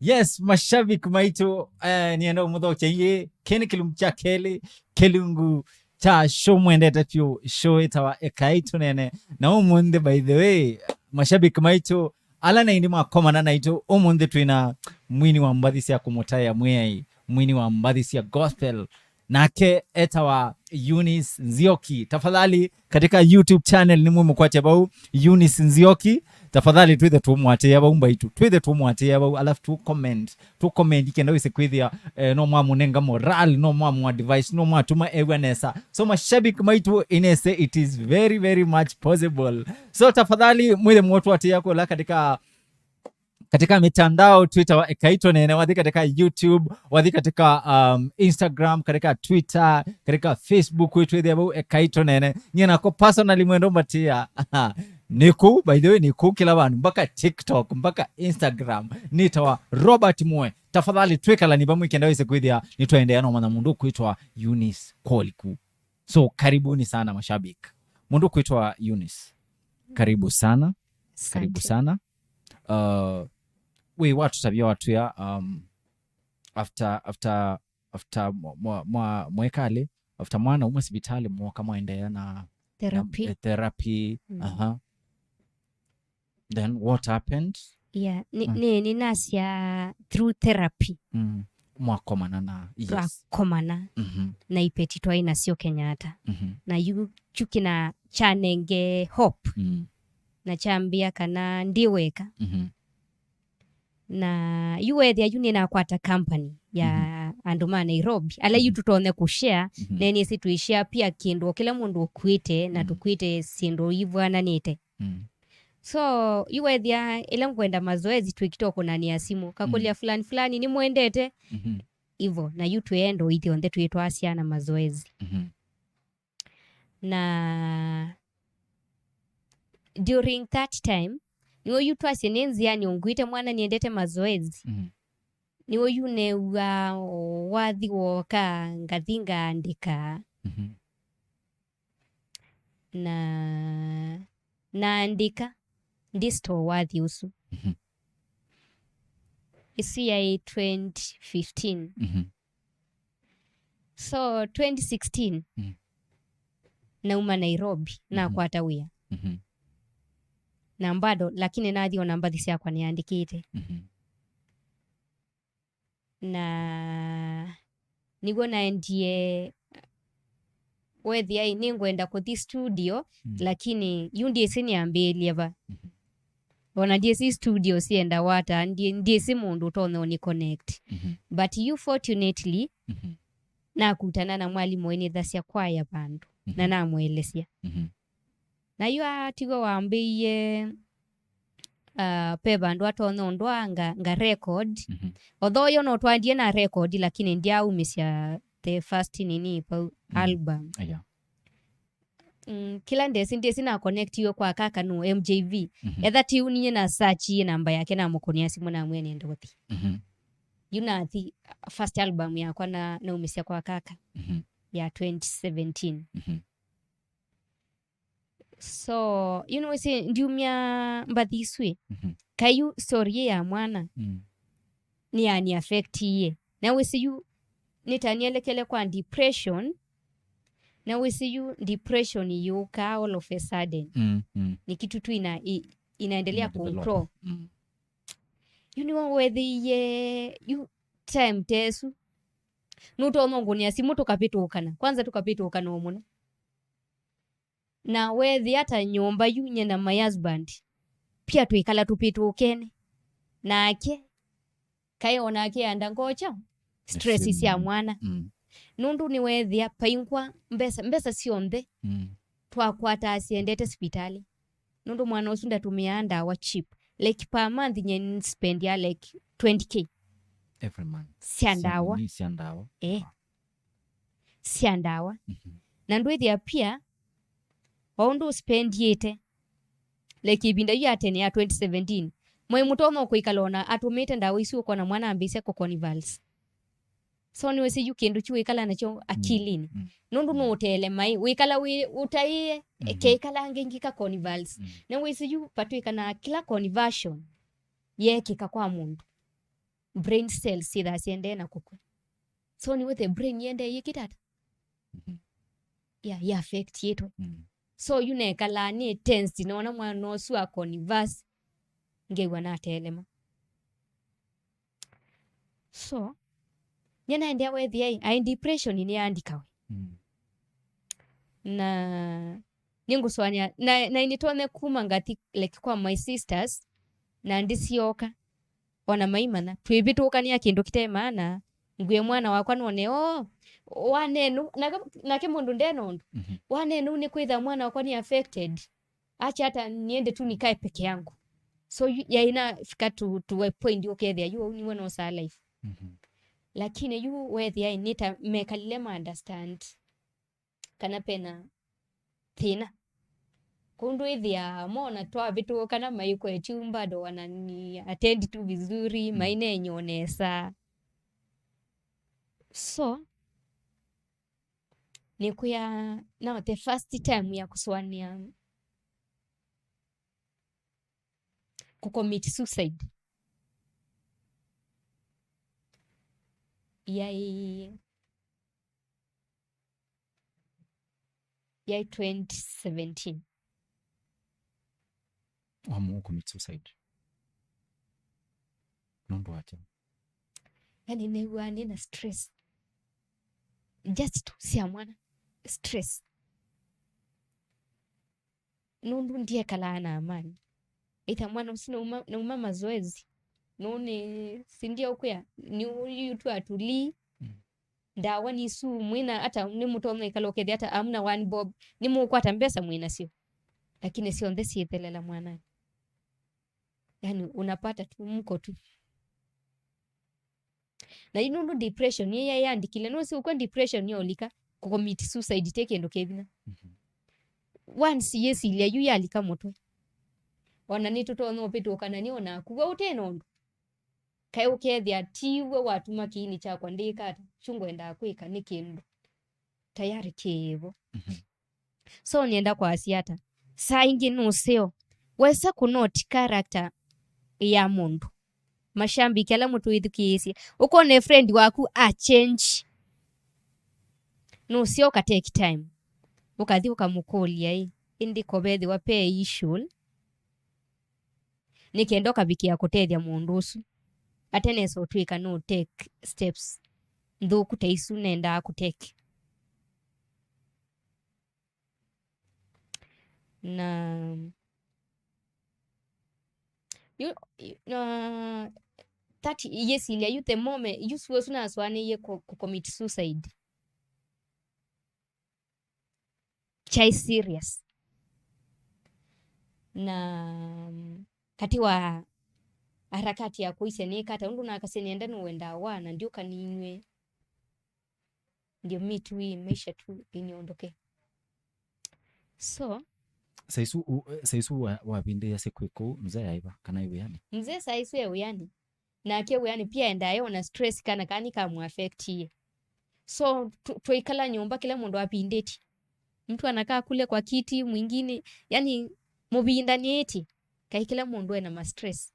Yes, mashabiki maitu nienda umudho cheye kene kilumcha kelungu cha show mwendeta pyo show itawa EKAI TUNEENE na umunde. By the way, mashabiki maitu ala na indima komana na ito umunde tuina mwini wa mbadhisi ya kumutaya mwini wa mbadhisi ya gospel nake etawa Eunice Nzioki. Tafadhali katika YouTube channel ni mwe mkwache bau Eunice Nzioki. Tafadhali tuweze tumwate yaba umbaitu tuweze tumwate yaba alafu tu comment ikenda wise kwithia no mwa munenga moral no mwa advice no mwa tuma awareness. So mashabiki maitu inese it is very very much possible. So tafadhali mwile mwotu wate yako la katika mitandao Twitter wa EKAI TUNEENE, wadhi katika YouTube, wadhi katika Instagram, katika Twitter, katika Facebook wetu wadhi yabu EKAI TUNEENE. Nyena ko personally mwendo mbatia niku, by the way niku kila wanu mpaka TikTok, mpaka Instagram nitawa Robert Mwe. Tafadhali twekala ni bamu ikenda wise kuidhia nituendea no mwana mundu kuitwa Eunice Koliku. So karibuni sana mashabiki. Mundu kuitwa Eunice, karibu sana. Karibu sana. We watu tabia watu ya after mwekale after mwana umesibitali mwaka mwendea na therapy. Then what happened? Yeah, ni nasia through therapy. Mwakomana na yes. Komana na ipetitwa ina sio Kenyatta. Na yu chukina chanenge hope. Na chambia kana ndiweka. Na yuwethia yuni na kwata company ya anduma Nairobi ala yututone kushare neni situishia pia kindu kila mundu kuite na tukuite sindu ivwana nite. So yuwethia ile ngwenda mazoezi tuikitoko na ni simu kakulia fulani ni muendete ivo na yutu endo iti onde tuitwa asiana mazoezi. Na during that time niwo yutu asienenzi yani unguite mwana niendete mazoezi. Niwo yune wathi woka ngathinga andika. Na andika ndisto wathi usu. Isi ya 2015. So 2016 na uma Nairobi na kwata wia. Na mbado lakini nathio namba thisi yakwa niandikite. Na nigo naendie wethi ai ningwenda kuthi studio lakini yundi esini ambelia ba. Ona DSC studio sienda wata ndisi mundu tono ni connect. But you fortunately na kutana na mwalimu wene dhasia kwaya bandu na namwelesia. Na yu atigo wambiye pe bandu atono ndwa nga record. Although yo no twandie na record lakini ndia umisya the first nini pa album. Kila ndesi na connect yo kwa kaka no MJV. Etha ti uninye na search ye namba yake na mukonia simu na mwene ndothi. Yuna the first album yakwa na umisya kwa kaka ya 2017. So you know say ndiumya mbadhiswe kayu story ya mwana ni ani affect ye na we see you nitanielekele kwa depression na we see you depression yuka all of a sudden ni kitu tu inaendelea control you know whether ye you time tesu nuto ngoni simu tukapitukana kwanza tukapitukana omuna na wethi hata nyomba yunye na my husband pia tuikala tupitukene nake kayona ake anda ngocha stress isi ya mwana nundu ni wethi paingwa mbesa sionde twakwata asiendete hospitali nundu mwana usunda tumianda wa cheap like per month nye spend ya like 20k every month siandawa siandawa na ndwethi pia waundu spend yete like ibinda yu atene ya 2017 mwe mutono kuikalona atumite ndawa isi uko na mwana ambise ko convals so niwe si yukindu chu ikala nacho akilini nundu no tele mai wikala utaiye keikala ngengika convals na we si yu patu ikana kila conversion ye kika kwa mundu brain cells sitha siende na kukwe so ni the brain yende yikitata ya affect yetu so yune kala ni tense nona mwana osu akonverse ngewa na telema so nyana ndia wethi ai depression ni andikawe na ninguswanya na initone kuma ngati like kwa my sisters na ndisioka ona maimana twibitukania kindu kitemaana ngwe mwana wakwa none wanenu nake mundu ndenondu wanenu ni kwitha mwana wakwa ni affected acha hata niende tu nikae peke yangu so yaina fika to a point ukethia you ni wana sa life lakini you wethia nita mekalile understand kana pena thina kundu ithia mona twa vitu kana maiko echumba ndo wanani attend tu vizuri maine nyonesa so ni kuya now the first time ya kuswania kucommit suicide yai 2017 wamu commit suicide nondo acha yani newa nina stress just to see mwana stress nundu ndiye kala na amani ita mwana usina na mazoezi none sindia ukuya ni yutu atuli ndawa ni su mwina hata ni mutome kaloke hata amna one bob ni mukwata mbesa mwina sio lakini sio ndesi yetelela mwana yani unapata tu mko tu na inundu depression yeye yandikile no si uko depression yolika kucommit suicide take endo kebina once yes ile yu yalika motwe ona ni tuto no pitu kana ni ona kuwa utenondo kai ukethia tiwe watu makini cha kwandika ata chungo enda kwika ni kindu tayari kivo so nienda kwa asiata saa ingi nuseo wesa kunoti character ya mundu mashambiki ala mutu withukisi uko ne friend waku a change nuseo ka take time ukathi ukamukulia indi kobethi wape issue nikendo kabikia kutethia mundu usu atene so twika no take steps nthuku taisu nenda kuteke na that yes ile you the moment you was na swane ye commit suicide chai serious na kati wa harakati ya kuise ni kata undu na kasenienda nuenda wana ndio kaninywe ndio mitu hii maisha tu iniondoke so saisu wabinde ya sekweku mzee aiba kana iwe yani mzee saisu ya uyani na ake uyani pia enda yo na stress kana kani kamu affect ye so tuikala nyumba kila mundu apindeti mtu anakaa kule kwa kiti mwingine yani mubindani eti kai kila mundu ena ma stress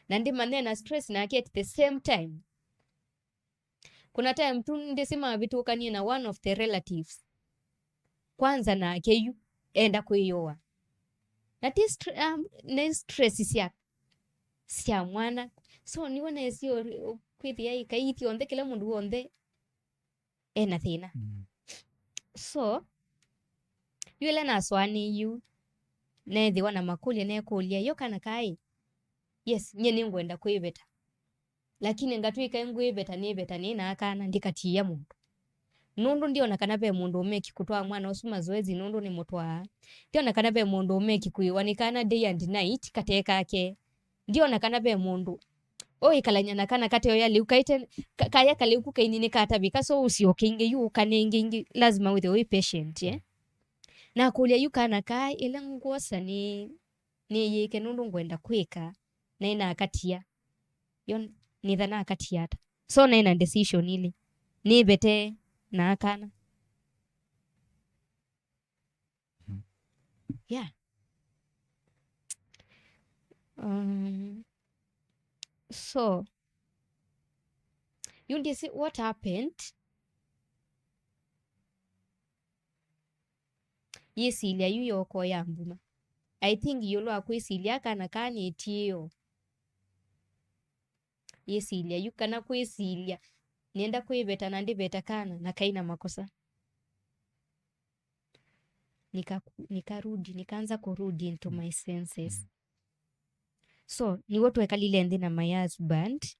na ndi manena stress na ake at the same time kuna time tu ndesima vitu kani na one of the relatives kwanza na ake enda kuyoa na stress sia mwana so nione sio kwithi ai kaiti onde kila mundu onde ena thina so yule na swani yu nethi wana makulia ne kulia yo kana kai yes nye ni ngwenda kwibeta lakini ngatwika ngwibeta ni na akana ndikatia mundu nundu ndio nakana be mundu umeki kutwa mwana usu mazoezi nundu ni mutwa ndio nakana be mundu umeki kuiwanikana day and night kateka ake ndio nakana be mundu ikalanya nakana kate yo yali ukaite kaya kale uku kainini katabika so usiokinge yu kanenge lazima with the patient na kulia yu kana kai ila ngosa ni yeke nundu ngwenda kwika na ina akatia yon ni dhana akatiata so na ina decision ili ni bete na akana yeah So you see what happened. Yesilia yuyoko yambuma. I think yolo akwesilia kana kani etio. Yesilia yukana kwesilia. Nienda kwebeta na ndibeta kana na kaina makosa. Nikaanza kurudi into my senses. So ni watu wekalile ndi na my husband.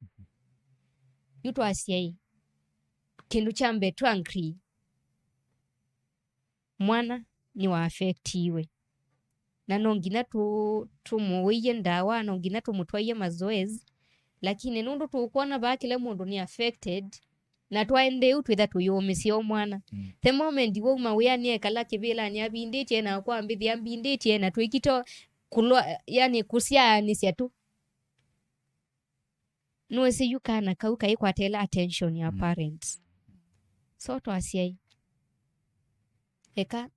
Yutu asiai kindu chambe twankri mwana ni wa affectiwe na nongina tumuwiye ndawa nongina tumutwaye mazoezi lakini nundu tukuona bakile mundu ni affected na twaende utwitha tuyumisie omwana the moment wo mawia ni ekala kibila ni abinditie na kwa mbithi ambinditie na twikito kulwa yani kusianisia tu nuwezi yukana kauka ikwatela attention ya parents. So twasiai eka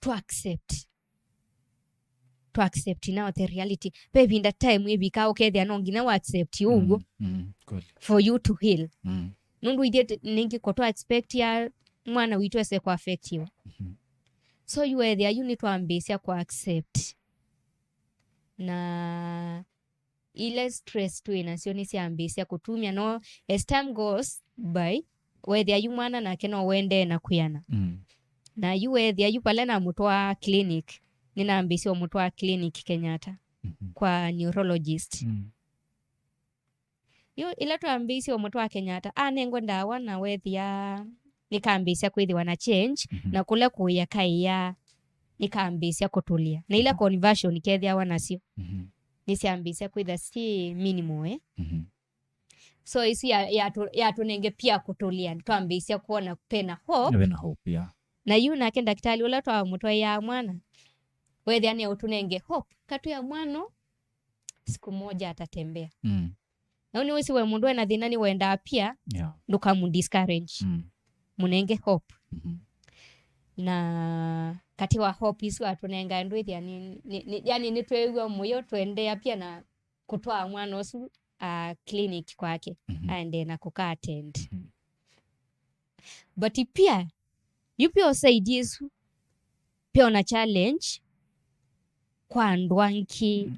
to accept now the reality baby in that time we bika okay they no ngina wa accept you for you to heal nundu idiet ningi ko to expect ya mwana witu ese kwa affect you so you were there you need to ambisia kwa accept na ile stress tu inasioni si ambisia kutumia no as time goes by whether you mwana na keno wende na kuyana na you whether you pale na mutwa clinic nina ambisia mutwa clinic Kenyatta kwa neurologist yo ila tu ambisia mutwa Kenyatta nengo ndawa na whether nikaambisia kwithiwa na change na kule kuya kaiya nikaambisia kutulia na ila conversion kethia wanasio nisiambisia kwitha si minimum so isi ya tunenge pia kutulia twambisia kuona pena hope yeah. Na yu nake daktari ula twa mutwa ya mwana wethi ani utunenge hope katu ya mwano siku moja atatembea na uni wisi we mundu ena thinani wenda pia nduka mundiscourage munenge hope na kati wa hope isu atunenga ndwithi yani nitwewa moyo twendea pia na kutwa mwana osu clinic kwake aende na kuka attend but pia yupi osaidie su pia una challenge kwa ndwanki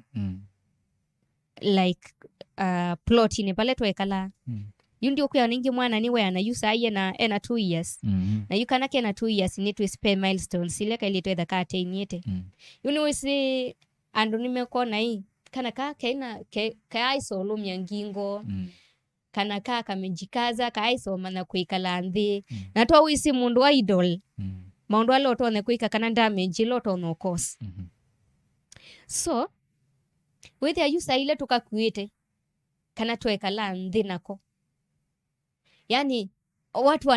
like plot ni pale twekala yundi okuya ningi mwana niwe ana yusa aye na ena 2 years na yukana ke na 2 years ni to spare milestones ile kaili twetha ka teinite yuni wisi andu nimekona hii kana ka kaina ka isolo myangingo kana ka kamejikaza ka isoma na kuikala nthi na to wisi mundu wa idol maundu aloto ne kuika kana damage loto no cause so wethi ayusa ile tukakuite kana twekala nthi nako yani watu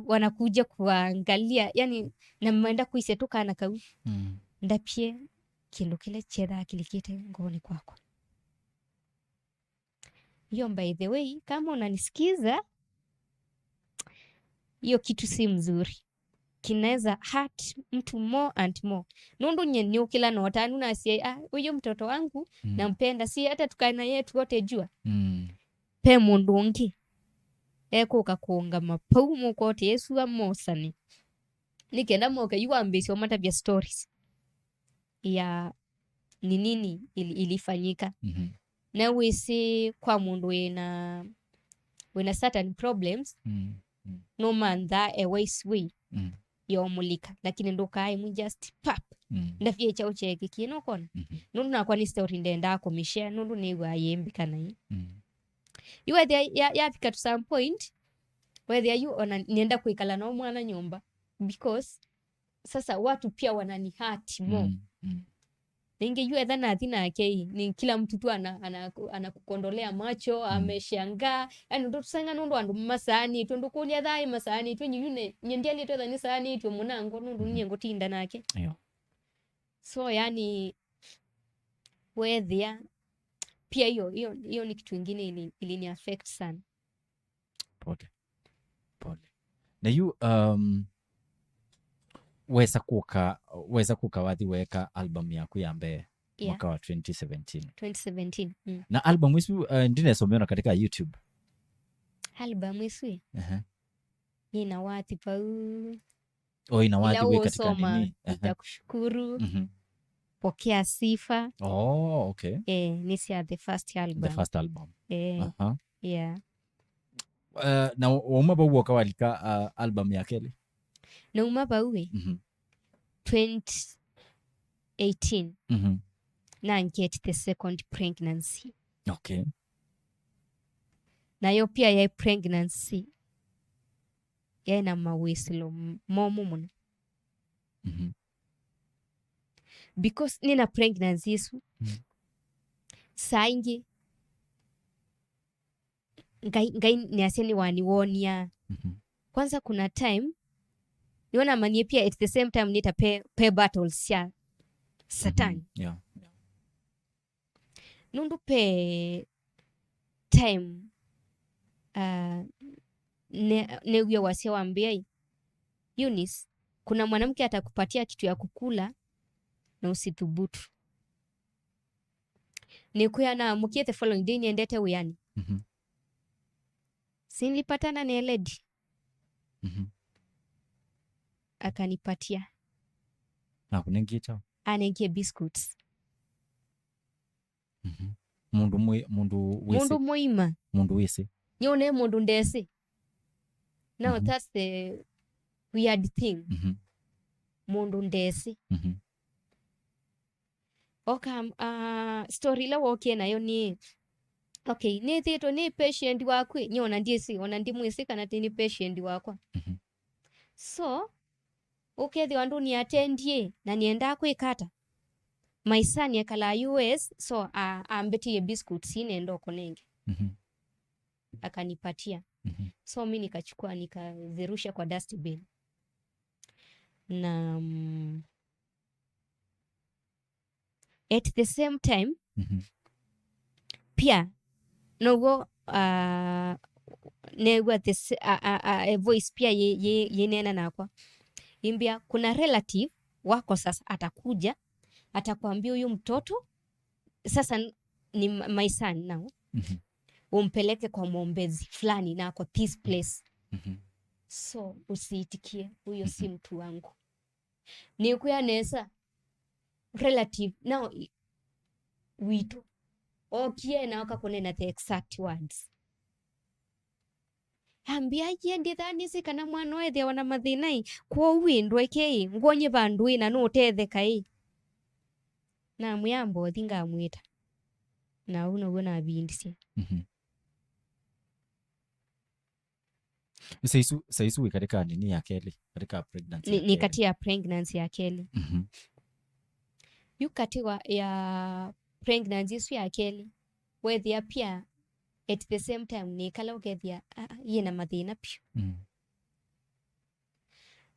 wanakuja kuangalia yani na mwenda kuise tu kana kau ndapie kindu kile chetha kilikite ngoni kwako. Yo by the way kama unanisikiza hiyo kitu si mzuri kinaweza hurt mtu more and more nundu nyenye ukila nota nuna sie huyo mtoto wangu nampenda si hata tukana yetu wote jua pe mundu ngi eko kakuonga mapaumu kote Yesu amosani nikenda moka yuambisho mata bia stories ya ni nini ilifanyika na wisi kwa mundu wena certain problems no man that a ways we yomulika lakini ndokai mu just pap ndafie chao cheke kino kona nundu na kwa ni story ndenda ko mishare nundu ni wa yembi kana yi you are there ya fika to some point whether you ona nienda kuikala na mwana nyumba because sasa watu pia wanani hurt more ninge you either na athina yake ni kila mtu tu anakukondolea macho ameshangaa yani ndo tusanga nundu andu masani tundu kulia thai masani tu nyune nyendiali tu thani sani tu munango nundu nyengo tinda nake so yani whether pia hiyo ni kitu kingine ilini affect sana pole na you weza kuka wathi weka album yaku ya mbere mwaka wa 2017. Na album isu ndinesomeona katika YouTube. Album isu ina wati pau Ina wati katika nini? Nitakushukuru. Pokea sifa. Okay. Nisi the first album. Yeah. Na umaba uwo kawalika album ya Kelly? Na umaba uwe 2018 na get the second pregnancy. Okay. Na yo pia ya pregnancy ya ina mawisilo momu muna. Because nina pregnancy isu saingi ngai niaseni waniwonia. Kwanza kuna time niona manie pia at the same time nita pay battles ya Satan. Yeah. Nundu pe time ne uya wasia wambia Eunice, kuna mwanamke atakupatia kitu ya kukula na usithubutu. Nikuya na mukie the following day niendete uyani. Sinilipatana na lady. Akanipatia. Na kunengie chao? Anengie biscuits. Mundu muima. Mundu wese. Nyone mundu ndese. Now that's the weird thing. Mundu ndese. Story la woke nayo ni okay, ni thito ni patient wakwe nyona ndiesi ona ndi mwisi kana tini patient wakwa. So okay, wandu ni attendie na nienda kwikata. My son yakala US, so ambeti biscuits ine ndoko nenge. Akanipatia. So mimi nikachukua nikazirusha kwa dustbin. Na at the same time pia nogo negwa this voice pia ye nena nakwa imbia kuna relative wako sasa atakuja atakwambia huyu mtoto sasa ni my son now umpeleke kwa mwombezi fulani na kwa this place. So usiitikie huyo si mtu wangu. Ni kuya nesa relative now witu okie na wakakunena the exact words. Ambia yendi thani sikana mwana wethe wana mathinai kwa windwe kei ngonye bandu ina no tetheka na muyambo thinga mwita na uno bindisi. Saisu katika nini ya Kelly katika pregnancy ni kati ya pregnancy ya Kelly. Yu kati ya pregnancy su ya Kelly wethia pia at the same time ni kala ukethia yena mathina pio.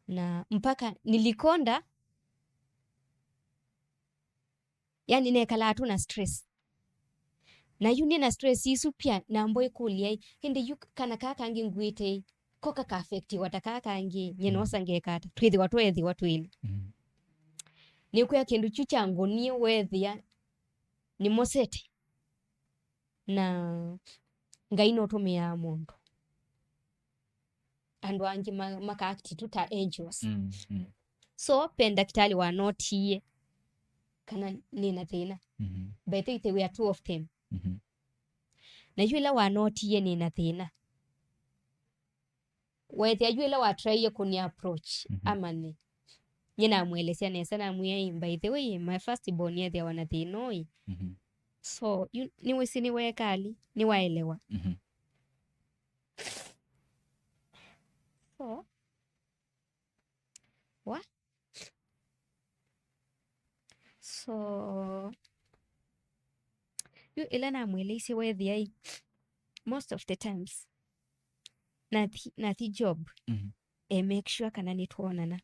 Na mpaka nilikonda yani nekala tu na stress. Na yu na stress isu pia na mboy kulia hindi yu kana kaka ngi ngwite koka ka affect watakaka ngi nyenosa ngekata twithi watu ili. Ni kuya kindu chuchango ni wethia ni mosete na ngaino tumia mundu andu angi makakti tuta angels. So penda kitali wa notie kana nina thina but they were two of them. Na yule wa notie nina thina wethia yule wa try kuni approach amani nyina mwelesea nesa na mwe by the way my first born ye they wana thinoi. So ni wisi ni wekali ni waelewa. So what so yu ilana mwelesi wethia most of the times na the job make sure kana nituonana.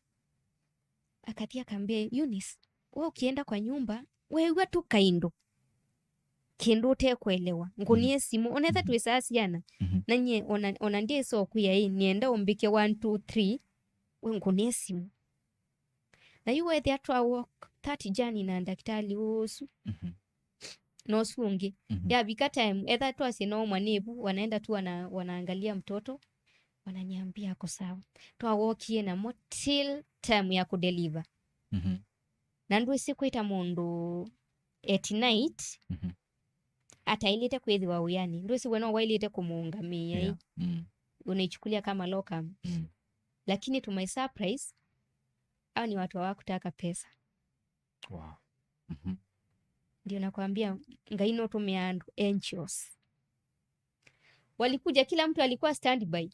Akatia kambia Eunice, wewe ukienda kwa nyumba wewe tu kaindo kindu te kuelewa ngunie simu onetha twisasiana na nye ona ndie so kuya nienda umbike 1 2 3 we ngunie simu na you were there to work that journey na daktari usu no sungi ya bika time either tu asino mwanebu wanaenda tu wanaangalia mtoto wananiambia ako sawa twawokie na mo till time ya kudeliver na ndu sikwita mundu at night atailete kwethiwa uyani ndu si wena wailete kumuungamia unaichukulia kama locum lakini to my surprise au ni watu hawakutaka pesa. Wow. Ndio nakwambia ngaino tumeandu angels. Walikuja kila mtu alikuwa standby.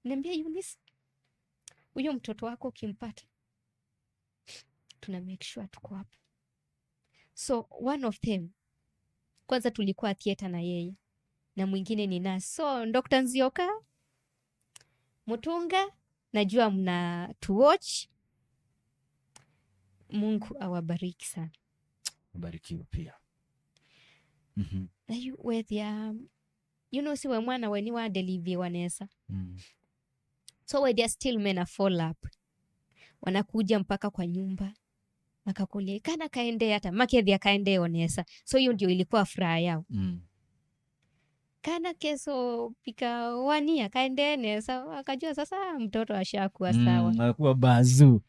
Niambia Eunice, huyo mtoto wako ukimpata tuna make sure tuko hapo. So one of them kwanza tulikuwa theater na yeye na mwingine ni nurse. So Dr. Nzioka Mutunga najua mna to watch. Mungu awabariki sana. Ubarikiwe pia. Na you with ya siwe mwana weni wa delivery wanesa. So we they still men a follow up. Wanakuja mpaka kwa nyumba. Nakakulia kana kaende hata makedhi akaende onesa. So hiyo ndio ilikuwa furaha yao. Kana keso pika wania kaende nesa akajua sasa mtoto ashakuwa sawa. Anakuwa bazu.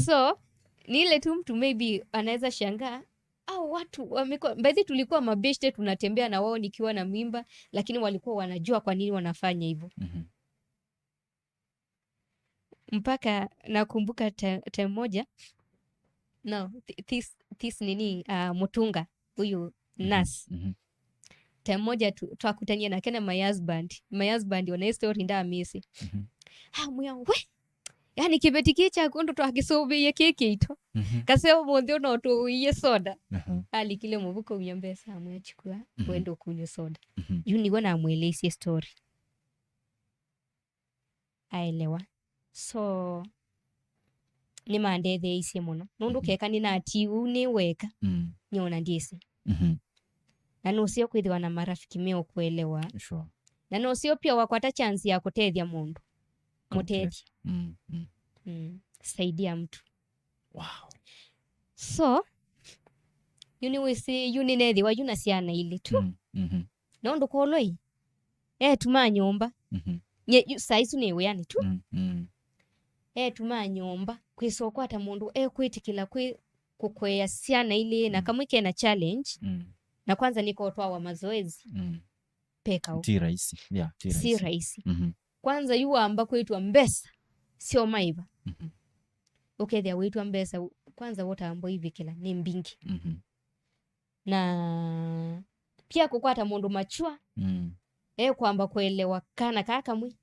So ni ile tu mtu maybe anaweza shangaa au watu wamekuwa baadhi tulikuwa mabeshte tunatembea na wao nikiwa na mimba lakini walikuwa wanajua kwa nini wanafanya hivyo. Mpaka nakumbuka time moja this nini Mutunga huyu nurse time moja twakutania na kena my husband wana story nda misi mwa we yani kibeti cha kondo twakisobe keke ito kaseo mondio no to iye soda ali kile mubuko unyambesa amwachukua kwenda kunywa soda yuni wana amwelezi story aelewa. So ni mandethe isi muno nundu keka ni nati uni weka nyona ndiesi na nusio kwithiwa na marafiki meo kuelewa na nusio pia wakwata chance ya kutethia mundu mutethia saidia mtu. Wow. So yuni nethi wa yuna siana ili tu nundu koloi tuma nyomba saisu ni yani tu tuma nyomba kwisokwa ata mundu kwitikila kukwea siana ili na kamwike na challenge na kwanza niko toa wa mazoezi peka ti rahisi si rahisi kwanza yu amba kwetu mbesa sio maiba ukethia wetu mbesa kwanza wote ambo hivi kila ni mbingi na pia kukwata mundu machua kwamba kuelewa kana kaka mwi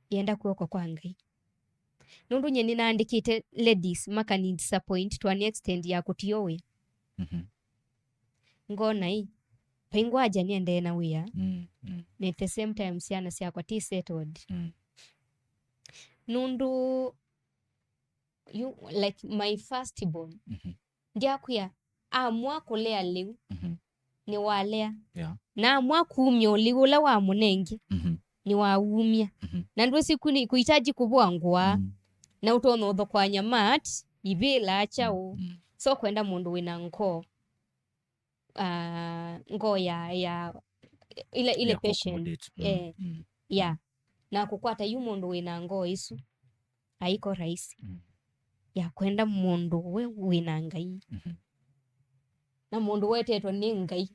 yenda kuoko kwa ngai nundu nye ninaandikite ladies maka ni disappoint to an extent ya kutiowe ngona hii pengwaja niende na wia na at the same time siana siya kwa settled nundu you like my first born ndiakuya amwa kulea liu ni walea na amwa kuumia liu la wa munengi ni waumia na ndu siku ni kuhitaji kubwangwa na utono tho kwa nyamat ibila chao so kwenda mundu wina ngo ya ile patient na kukwata yu mundu wina ngo isu haiko rahisi ya kwenda mundu we wina ngai na mundu wetetwa ni ngai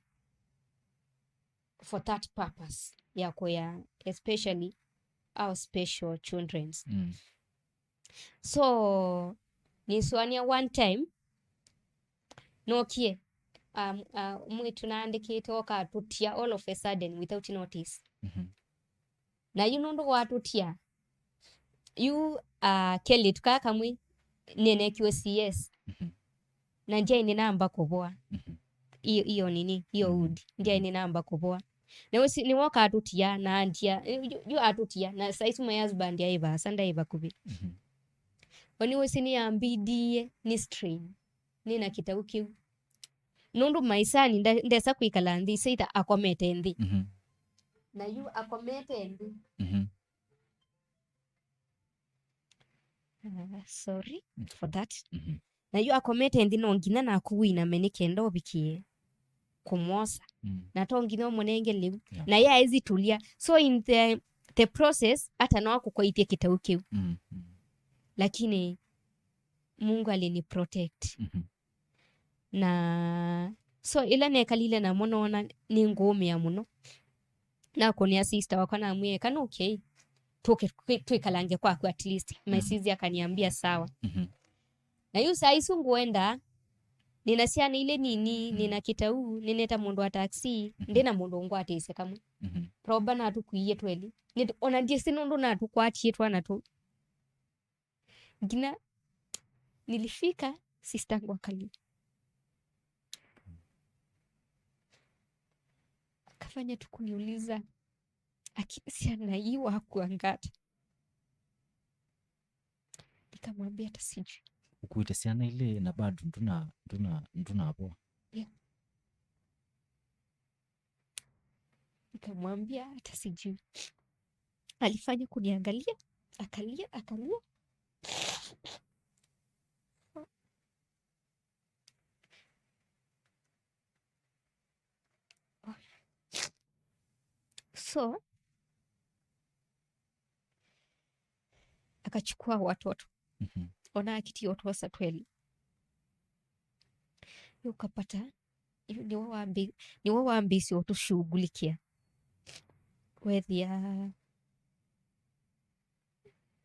for that purpose ya kwa especially our special children's so niswania one time nokie mwitu naandikite oka tutia all of a sudden without notice na nundu watutia yu keli tukaka mwi nene QCS na njia ni namba kubwa iyo nini iyo udi njia ni namba kubwa na ni waka atutia na antia yu atutia na saisu my husband ya iba sanda iba kubi wani wesini ambidie ni strain nina kitauki nundu maisani ndesa kuikala ndi seita akomete ndi na yu akomete ndi sorry for that. Na yu akomete ndino ngina na kuwina menike ndo bikie kumosa na to ngina monenge liu na ya hizi tulia, so in the process hata na wako kwa itie kitauke lakini Mungu alini protect na so ila nekalile na mono ona ni ngome ya muno na konia sister wako na mwe kana okay tuikalange kwako at least my sister akaniambia sawa. Na yu saa isu nguenda ninasiana ile nini nina kitau nineta mundu wa taxi ndena mundu ngwa atese kamwe proba na tukuiye tweli ona jesi nundu na tukwatie twana tu gina nilifika sister ngwa kali akafanya tukuniuliza akisiana iwa hakuangata, nikamwambia hata sijui ukuite siana ile na bado nduna hapo nikamwambia hata sijui. Alifanya kuniangalia akalia so akachukua watoto ona akiti otosa tweli ukapata ni wawambisi otushughulikia wethia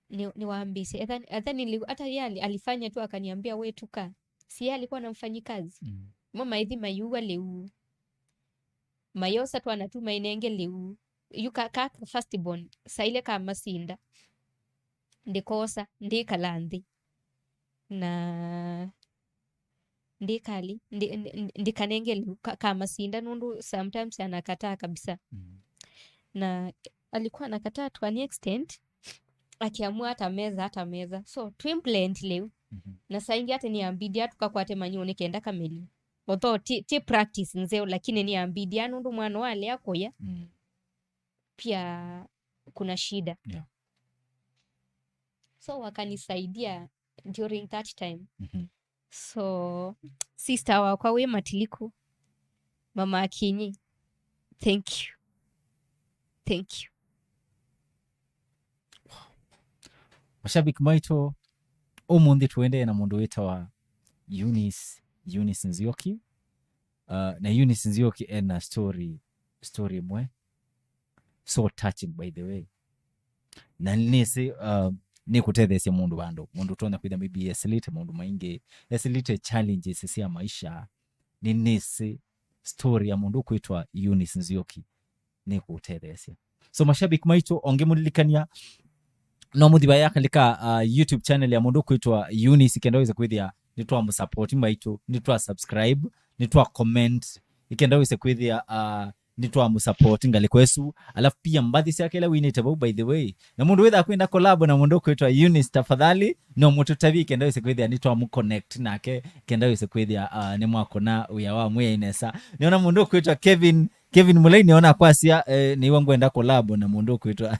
ni waambisi adhani hata yeye alifanya tu akaniambia wewe tuka si yeye alikuwa anamfanyi kazi mama hivi mayuwa leu mayosa tu anatuma inenge leu yuka first born saile kama sinda ndikosa ndikalandhi na ndikali ndikanenge leu kama sinda nundu sometimes anakataa kabisa na alikuwa anakataa to an extent akiamua hata meza so twimplant leo na saingi hata niambidi tukakwate manyone kenda kameli although ti practice nzeo lakini niambidi anundu mwana wale akoya pia kuna shida so wakanisaidia during that time so sister wa kwa we matiliku mama Akinyi, thank you mashabiki maito umundi tuende na mundu wita wa Eunice Nzioki na Eunice Nzioki ena story mwe so touching by the way na nisi ni kutethesia mundu mundu tona kwitha maybe esilite mundu maingi esilite challenges cia maisha ni nisi story ya mundu kwitwa Eunice Nzioki ni kutethesia. So mashabiki maito ongemulilikania no muthiba yakalika YouTube channel ya mundu kwitwa Eunice ikendaweza kwithia nitwa msupport maito nitwa subscribe nitwa comment ikendaweza kwithia nitwa msupport ngalikwesu alafu pia mbathi cia kila winite by the way na mundu wetha kwenda collab na mundu kwitwa Eunice tafadhali no mututavi ikendaweza kwithia nitwa mconnect nake ikendaweza kwithia ni mwako na uya wa mwe inesa niona mundu kwitwa Kevin Mulai niona kwasia ni wangu enda collab na mundu kwitwa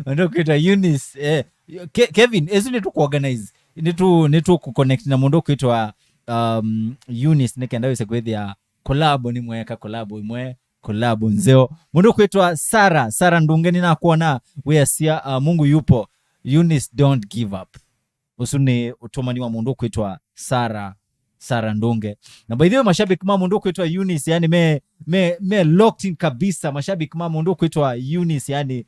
mundu kwitwa Eunice Kevin ezu tu kuorganize nitu kuconnect na mundu kwitwa Eunice nikendaweza kwithia collab ni mweka collab imwe collab nzeo mundu kwitwa Sara Ndungeni na kuona weasia Mungu yupo Eunice don't give up usuni utomani wa mundu kwitwa Sara Ndunge na by the way mashabiki ma mundu kwitwa Eunice yani me locked in kabisa mashabiki ma mundu kwitwa Eunice yani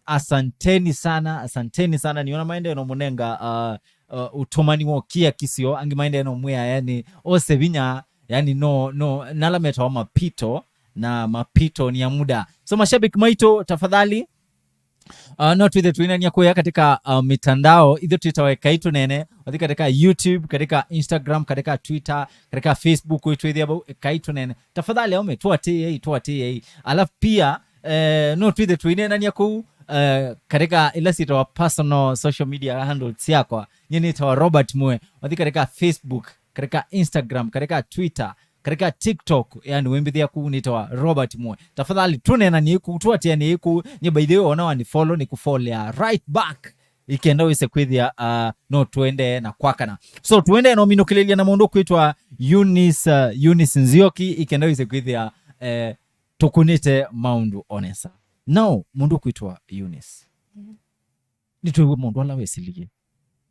asanteni sana niona maende no munenga utomani wo kia kisio angi maende no mwea yani ose vinya yani no nalameta wa mapito ni ya muda. So mashabiki maito tafadhali not with the tuinania kuya katika mitandao idho Twitter wa EKAI TUNEENE katika YouTube katika Instagram katika Twitter katika Facebook wetu idho EKAI TUNEENE tafadhali ome tuatie alafu pia not with the tuinania ku katika ila sita wa personal social media handles yako nyini itawa Robert Mwe katika Facebook katika Instagram katika Twitter katika TikTok yani wembithia ku nitawa Robert Mwe tafadhali tunena ni ku tuatia ni ku ni by the way ona ni follow ni kufollow right back ikenda wise kwithia no tuende na kwakana so tuende no minukilelia na mundu kwitwa Eunice Nzioki ikenda wise kwithia tukunite maundu onesa no mundu kwitwa Eunice nitwe mundu ala wesilie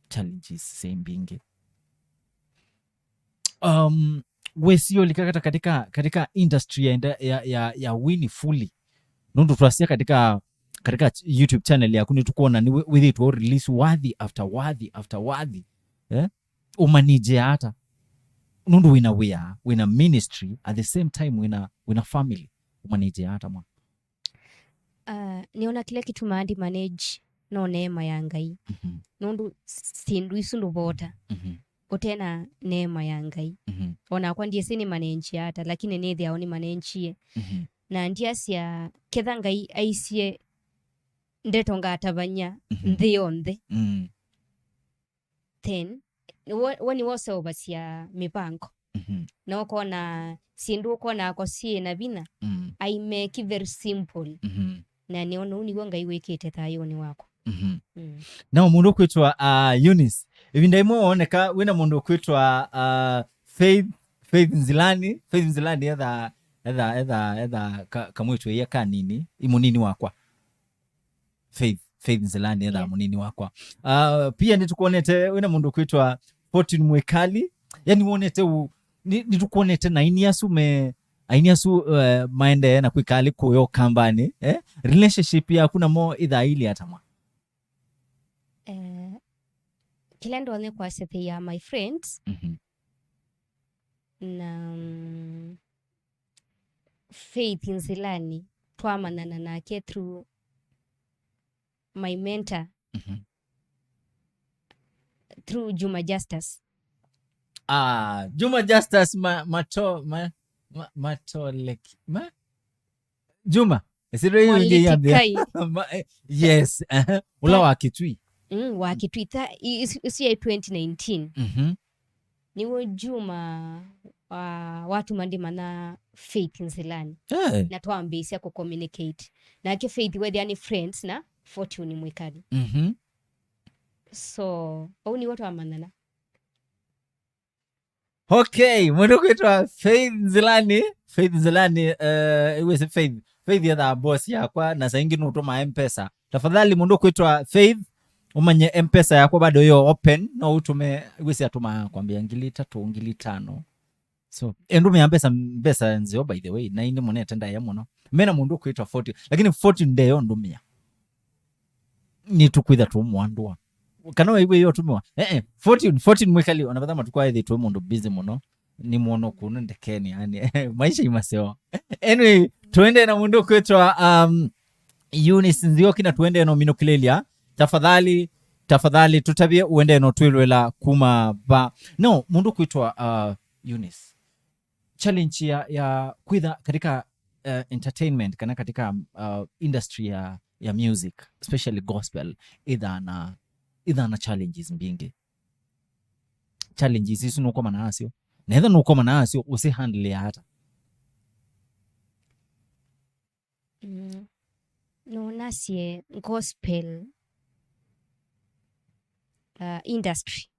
challenges sembinge wesio likakata katika industry ya Winnie fully nundu twasia katika YouTube channel yaku nitukuona ni with it release worthy after worthy umanije hata nundu wina ministry at the same time wina family umanije hata mwa niona kile kitu maandi manage no neema ya Ngai nundu sindu isu ndubota utena neema ya Ngai ona kwa ndiye sini manenchi hata lakini nithi aoni manenchie na ndiasia ketha Ngai aisie ndetonga atabanya nthi yonthe then wani wose obasia mipango na ukona sindu ukona ako sie na bina I make it very simple na niona unigo Ngai wikite thayoni wako na mundu kwitwa Eunice ibinda imwe oneka wina mundu kwitwa Faith Nzilani etha kamwitwe ya kanini imunini wakwa Faith Nzilani etha munini wakwa pia nitukuonete wina mundu kwitwa Fortune Mwekali yani wonete nitukuonete na ainiasu maende na kwikali kuyo kambani relationship ya kuna mo idhaili atamwa kila ndone kwa sethi ya my friends na Faith Nzilani twamanana nake through my mentor through Juma Justice Juma Justice Juma yes ula wakitui wakitwita isi ya 2019 niwo Juma watu mandima na Faith Nzilani na twambisia ku communicate na ke Faith whether any friends na Fortune Mwekali so oni watu amanana okay mundu kwitwa Faith Nzilani iwese Faith ya the boss yakwa na saingi nutuma M-Pesa tafadhali mundu kwitwa Faith umanye M-Pesa yako bado yo open no utume iwese atuma kwambia 2,3 2,5 so endume ya mpesa nzio by the way na indi mune tenda ya muno mena mundu kwitwa 40 lakini 40 ndeyo ndumia ni tukwitha tumwandua kana iwe yo tumiwa 14 Mwekali onabadha matukwa hithi tuwe mundu busy muno ni muono kuno ndekeni yani maisha imaseo anyway tuende na mundu kwitwa Eunice Nzioki na tuende no minukilelia tafadhali tutabie uende no twilwela kuma ba no mundu kwitwa Eunice challenge ya kwitha katika entertainment kana katika industry ya music especially gospel idha na challenges mbingi challenges isu nukoma na asio na edha nukoma na asio usi handle ya hata no nasie gospel industry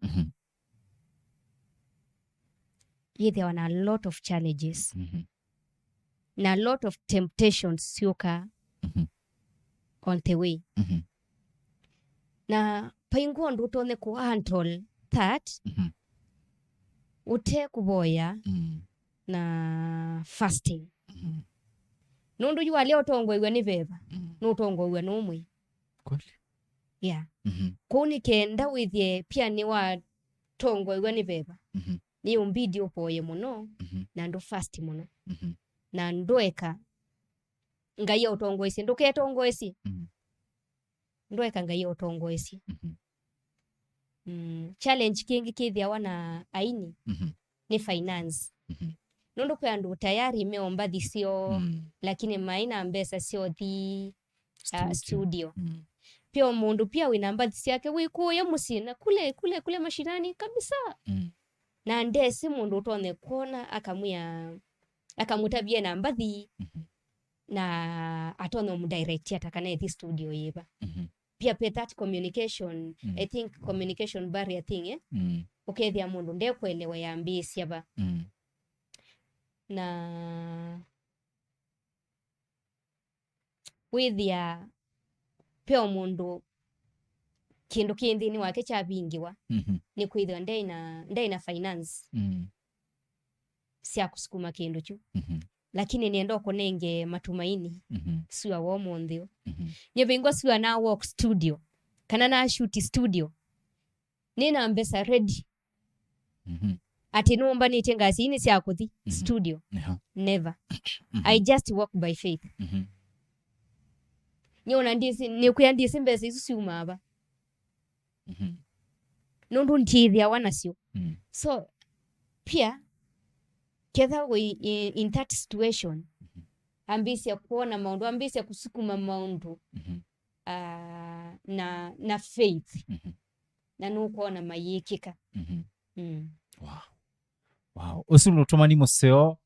there are a lot of challenges na a lot of temptations sioka on the way na painguo ndutone ku handle that ute kuboya na fasting nundu jua leo tongoiwe ni beba nutongoiwe numwe kweli yeah kuni kenda withie pia ni wa tongoiwe ni beba ni umbidi upoye muno na ndo fast muno na ndoeka Ngai utongoisi nduketongoisi ndoeka Ngai utongoisi challenge kingi kithia wana aini ni finance nundu kwa ndu tayari meomba thisio lakini maina mbesa sio thi studio pia mundu pia wina mbathi yake wikuye musina kule mashinani kabisa na ndesi mundu utone kuona akamutabie na mbathi na atone umdirect atakana thi studio yeba pia that communication I think communication barrier thing ukethia mundu ndekuelewa yambisia ba na withia pia mundu kindu kinthini wake chabingiwa ni kwithwa ndaina finance cia kusukuma kindu chu lakini nienda kunenge matumaini sua wo munthio nyebingo sua na work studio kana na shoot studio nina mbesa ready ati numba ni tengazi ini cia kuthi studio never I just walk by faith nyona ndisi ni kuyandisi mbesa isu siuma aba nundu ntithia wanacio so pia ketha we in that situation ambisia kuona maundu ambisia kusukuma maundu na faith na nukuona mayikika wow usulu tumani museo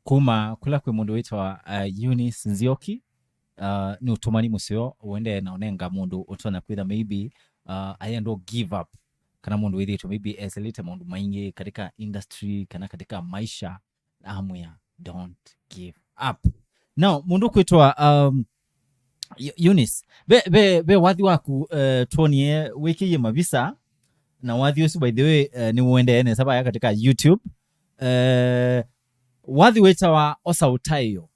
kuma kula kwe mundu witwa Eunice Nzioki ni utumani museo uende naonenga mundu utona kwitha maybe ayendo give up kana mundu withitu maybe eselite mundu maingi katika industry kana katika maisha amwya don't give up now mundu kwitwa Eunice be wathi waku tuonie wikiye mavisa na wathi usu by the way ni uende ene sabaya katika YouTube wathi wetawa Osautayo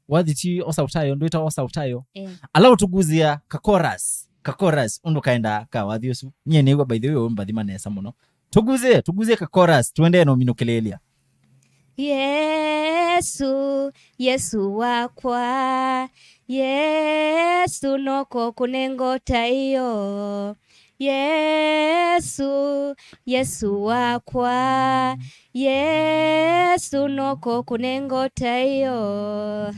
wathi ti Osautayo ndo ita Osautayo ala utuguzia kakoras undu kaenda ka wathi usu nye niwa by the way mbathi manesa muno tuguzie kakoras tuende no minukelelia Yesu wakwa Yesu noko kunengota iyo Yesu wakwa Yesu noko kunengota iyo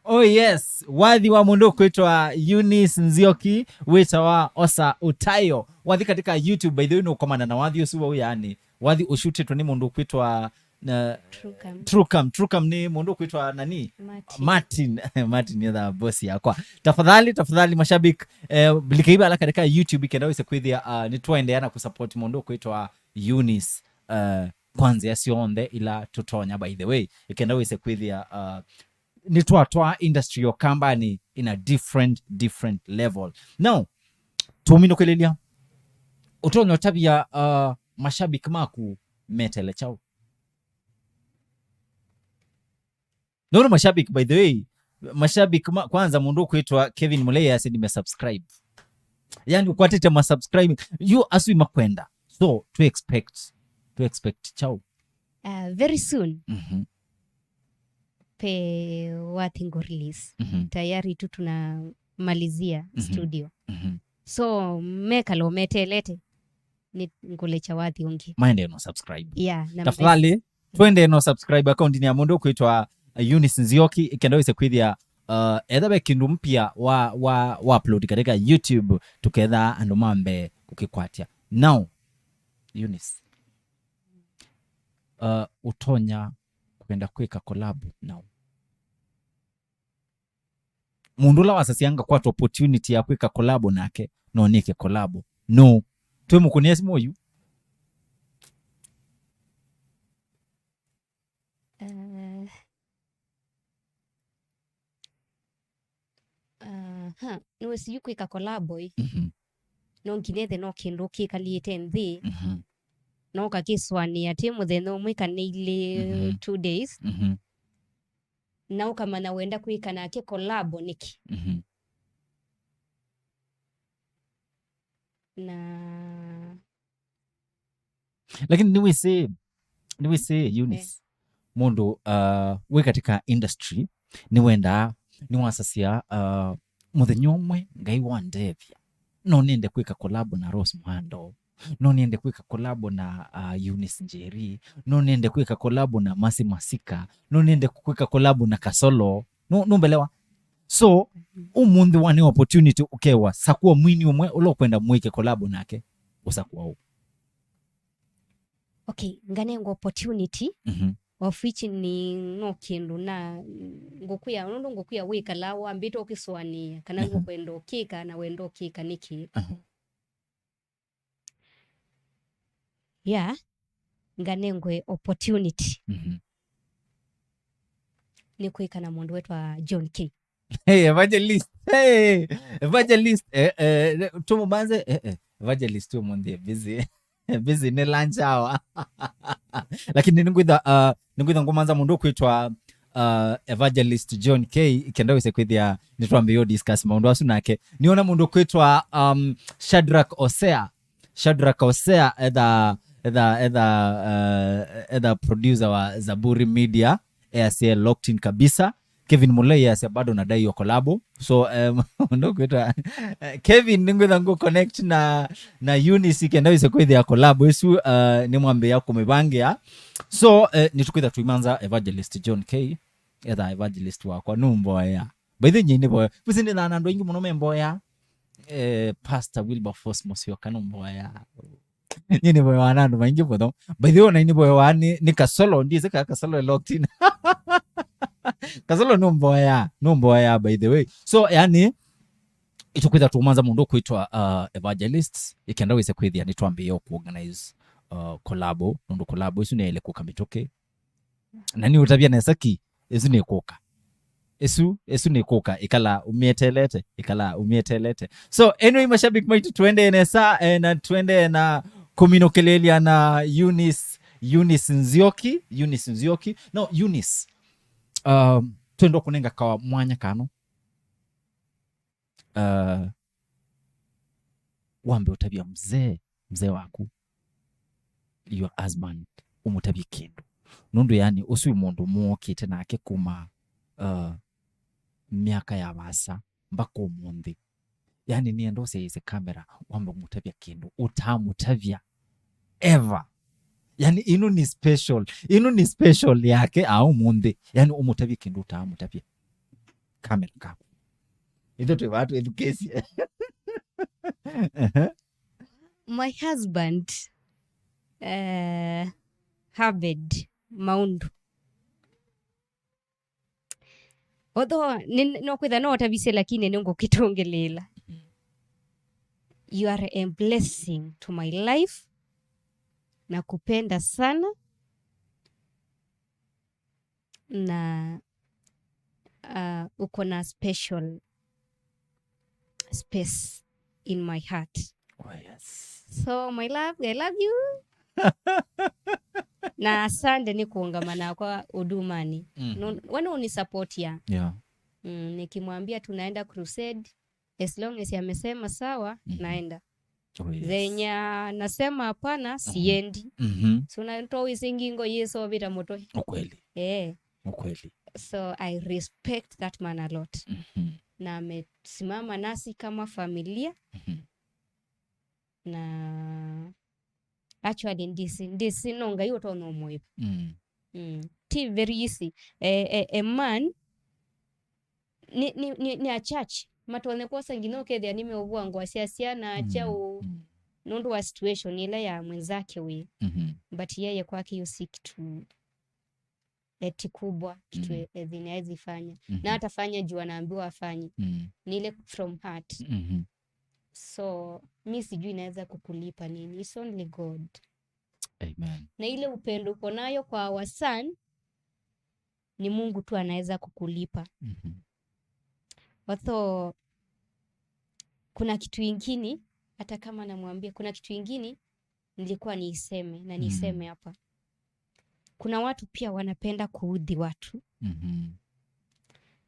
oh yes wathi wa mundu kwitwa Eunice Nzioki witawa Osautayo wathi katika YouTube by the way no komanda na wathi usu wa yani wathi ushutitwe ni mundu kwitwa Trukam ni mundu kwitwa nani Martin ni the boss yakwa tafadhali mashabiki bilikaiba ala katika YouTube ikenda wese kwithia ni tuendeana kusupport mundu kwitwa Eunice kwanza yasionde ila tutonya by the way ikenda wese kwithia ni twa industry yo company in a different level now tumino kwelelia utonyo tabia mashabiki maku metele chao Nono mashabiki by the way mashabiki kwanza mundu kuitwa Kevin Muleya asi nimesubscribe yani ukwatete masubscribe you aswi makwenda so to expect chao very soon pe wathingo release tayari tu tunamalizia studio so mekalo metelete ni ngulecha wathi ungi maende no subscribe tafadhali twende no subscribe account ni ya mundu kuitwa Eunice Nzioki ikenda wese kwithia ethabe kindu mpya wa upload katika YouTube tuketha andu mambe kukikwatia now Eunice utonya kwenda kwika collab now mundu la wasasianga kwa opportunity ya kwika collab nake no nike collab no twe mukuniesi moyu no siyu kwika collab no nginethe no kindu kikaliete nthi no kakiswani ati muthenya umwe kanile 2 days na ukamana wenda kwika nake collab niki na lakini niwise Eunice mundu we katika industry niwenda niwasasia muthenya umwe ngai wandethia no niende kwika collab na Rose Muhando no niende kwika collab na Eunice Njeri no niende kwika collab na Masi Masika no niende kwika collab na Kasolo no mbelewa so umundi wani opportunity ukewa sakuwa mwini umwe ulokwenda mwike collab nake usakuwa okay nganengo opportunity of which ni no kindu na ngukuya wikala wambite ukiswania kana ngukwenda ukika na wendo ukika niki ya nganengwe opportunity ni kuika na mundu wetu wa John K. Hey, evangelist. Hey, evangelist. Tumubanze. Evangelist tu mundi busy. Busy ni lunch hour. Lakini ningwitha ngumanza mundu kwitwa evangelist John K. Ikenda wise kwithia nitwambe yo discuss maundu asu nake. Niona mundu kwitwa Shadrack Osea either producer wa Zaburi Media ASL locked in kabisa. Kevin Mulei yase bado nadai yo collabo. So ndo kwita Kevin ningwetha ngo connect na Eunice kenda wise kwithia collabo isu ni mwambe yako mebangia. So nitukwitha tuimanza evangelist John K. Etha evangelist wakwa numboya. By the nyine boy. Pusinde na ndo ingi muno memboya. Pastor Wilberforce Mosio kanomboya. Nyine boy wanandu maingi bodo. By the way ni boy wani ni kasolo ndize kasolo locked in. Kasolo numboya by the way. So yani itukwitha tumanza mundu kwitwa evangelist ikenda wise kwithia ni twambe yo kuorganize collabo isu nele kuka mitoke nani utabia nesaki isu ne kuka isu ne kuka ikala umietelete. So anyway mashabiki maitu tuende na kominokelelia na Eunice Nzioki. No, Eunice. Twendo kunenga kawa mwanya kano. Wambe utabia mzee waku. Your husband umutabia kindu. Nundu yani usui mundu muokite nake kuma miaka ya basa mbako umundi. Yani niendo seize kamera wambe umutabia kindu. Utamutabia ever. Yani inu ni special yake au mundi. Yani umutabia kindu utamutabia kamera kaku. Ito tuwe watu education. My husband Harvard Maundu. Although no kwitha no tabise lakini ningo kitongelela. You are a blessing to my life. Nakupenda sana. Na uko na special space in my heart. Oh yes. So my love, I love you. Na asante ni kuungamana kwa udumani. Wana unisupport ya. Yeah. Nikimwambia tunaenda crusade, as long as amesema sawa, naenda. Oh yes. Zenya nasema hapana, siendi. So na nto wisingingo yeso vita moto. Ukweli. Ukweli. So I respect that man a lot. Na amesimama nasi kama familia. Na actually ndisi nonga yoto no moyo. Ti very easy. A man ni a church. Matone kwa sangino kethia nimeovua ngwa siasia na acha nundu wa situation ile ya mwenzake we. But yeye kwake hiyo si kitu eti kubwa kitu zinaweza fanya. Na atafanya juu anaambiwa afanye. Ni ile from heart. So mimi sijui naweza kukulipa nini. It's only God. Amen. Na ile upendo uko nayo kwa our son ni Mungu tu anaweza kukulipa. Watho kuna kitu kingine hata kama namwambia kuna kitu kingine nilikuwa niiseme na niseme hapa. Kuna watu pia wanapenda kuudhi watu.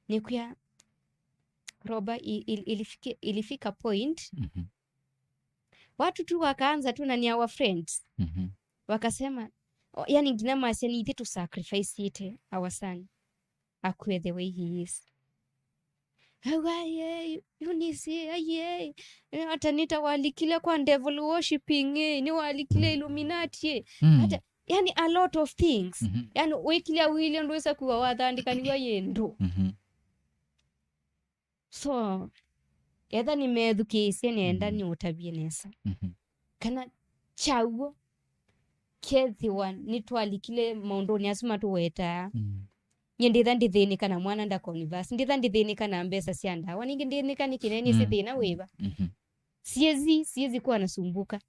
Nikuya Roba ilifika point watu tu wakaanza tu na ni our friends. Wakasema yani ginama aseni to sacrifice it our son akwe the way he is. Hawaye Eunice aye hata nitawalikile kwa devil worshiping ni walikile Illuminati hata yani a lot of things. Yani wekilia William ndoza kuwa watandika ni wayendo. So either ni meeducation enda ni utabie nesa. Kana chawo kethi wa nitwalikile maundoni asuma tuweta nyenditha ndithinika na mwana nda converse nditha ndithinika na mbesa cia ndawa ningi ndithinika nikineni sithina wiva siezi kuwa nasumbuka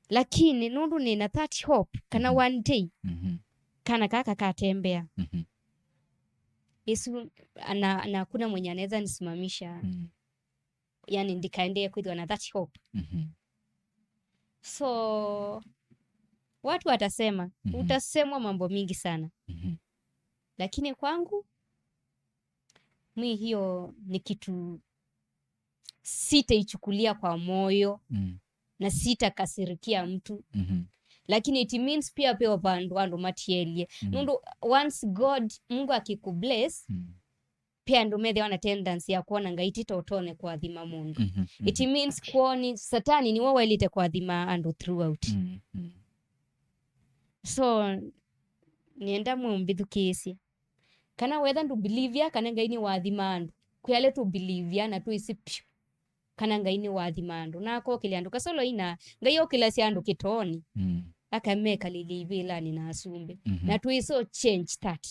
lakini nundu nina that hope kana one day kana kaka katembea Yesu na kuna mwenye anaweza nisimamisha yani ndikaendea kuidwa na that hope so watu watasema utasemwa mambo mingi sana lakini kwangu mi hiyo ni kitu sitaichukulia kwa moyo na sitakasirikia mtu lakini it means pia vandu matielie nundu once God Mungu akikubless pia ndo methe wana tendency ya kuona ngaitita utone kwa thima mundu it means kuoni satani ni wewe elite kwa thima andu throughout so nienda mumbithukisia kana whether ndu believe kana ngaini wa thima andu kuyale tu believe na tu isipyu kana ngaini wa thima andu nako kile andu kasolo ina ngayo kila si andu kitoni akameka lilivila ni na asumbe na tu iso change that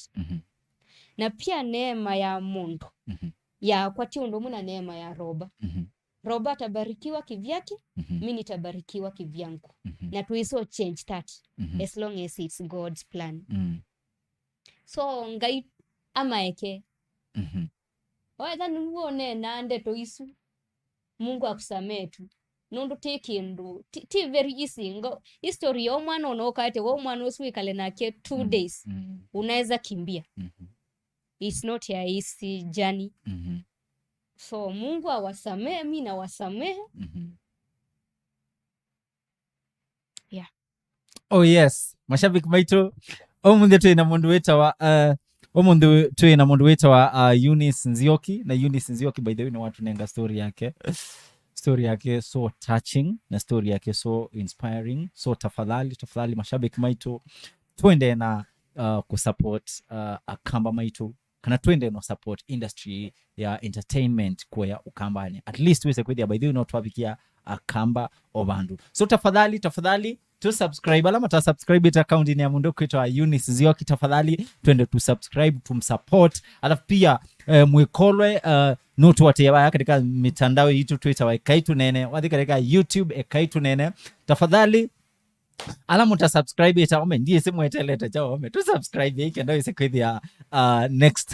na pia neema ya mundu ya kwa tiundo muna neema ya roba roba atabarikiwa kivyake mimi nitabarikiwa kivyangu na tu iso change that as long as it's God's plan so ngai amaeke waitha nuone nande to isu Mungu akusamee tu nundu tikindu ti very easy ngo history ya mwana unokate wa mwana uswikale nake 2 days unaweza kimbia it's not a easy journey so Mungu awasamee mimi na wasamee yeah oh yes mashabiki maitu omunde tu ina mundu weta wa omundu tu ina mundu weta wa Eunice Nzioki na Eunice Nzioki by the way ni watu nenga story yake so touching na story yake so inspiring so tafadhali mashabiki maitu twende na kusupport akamba maitu kana twende no support industry ya entertainment kwa ya ukambani at least wese kwethia by the way no twabikia akamba obandu so tafadhali to subscribe alama ta subscribe ita account ni ya mundu kwitwa Eunice Nzioki tafadhali twende to subscribe tumsupport alafu pia mwikolwe notu watewa katika mitandao yetu Twitter wa EKAI TUNEENE wathi katika YouTube EKAI TUNEENE tafadhali alama ta subscribe ita ome ndiye simu eteleta chao ome to subscribe yake ndio isekwithia next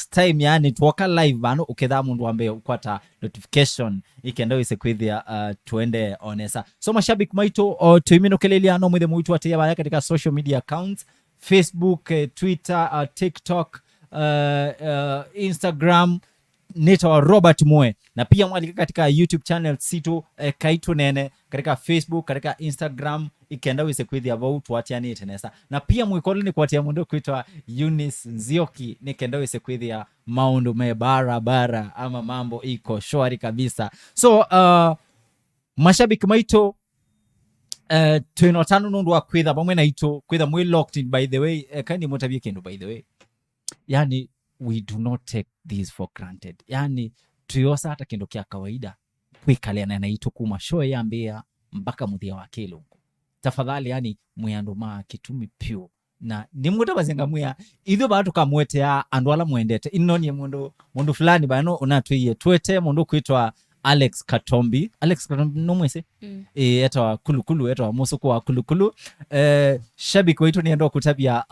time yani tuoka live bano uketha mundu ambaye ukwata notification ikenda isekwithia tuende onesa so mashabiki maito tuiminokelelea no mwithe mwitu ateya katika social media accounts Facebook Twitter TikTok Instagram nita wa Robert Moe na pia mwalika katika YouTube channel situ EKAI TUNEENE katika Facebook katika Instagram ikenda wise kwithia about watiani itenesa na pia mwikoleni kwatia mundu kwitwa Eunice Nzioki nikenda wise kwithia maundu me bara ama mambo iko shwari kabisa so mashabiki maito tuinotano nundu wa kwitha pamwe na ito kwitha mwe locked in by the way kandi mutabie kindu by the way yani we do not take this for granted yani tuyosa hata kindu kia kawaida kwikalia na ito kuma show yambia mpaka muthia wa kilungu tafadhali yani muyanduma kitumi pure na nimuta bazenga muya ithu batu kamwetea andu ala muendete inoni mundu fulani bano unatwiye twete mundu kwitwa Alex Katombi no mwese eta kulukulu eta musuko wa kulukulu shabiki wetu niendo kutabia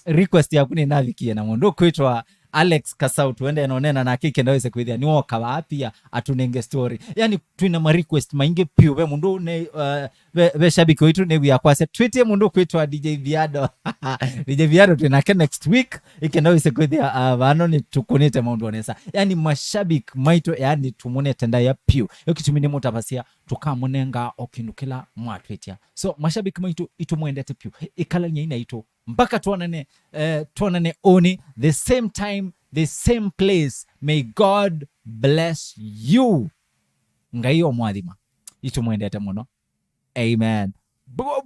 request ya kuni navikie na mundu kwitwa Alex Kasau tuende enonena na kike ndaweze kwithia niwo kabapia atunenge story yani twina ma request mainge pio we mundu ne we shabiki wetu ne wi akwase tweet mundu kwitwa DJ Viado tunake next week ikendaweze kwithia bano ni tukunite mundu onesa yani mashabiki maito yani tumone tenda ya pio yokitumini mutapasia tukamunenga okinukila mwatwetia so mashabiki maito itumwendete pio ikala nyeina ito mpaka tuonane oni the same time the same place may God bless you ngaiyo mwathima itumwendete muno amen bro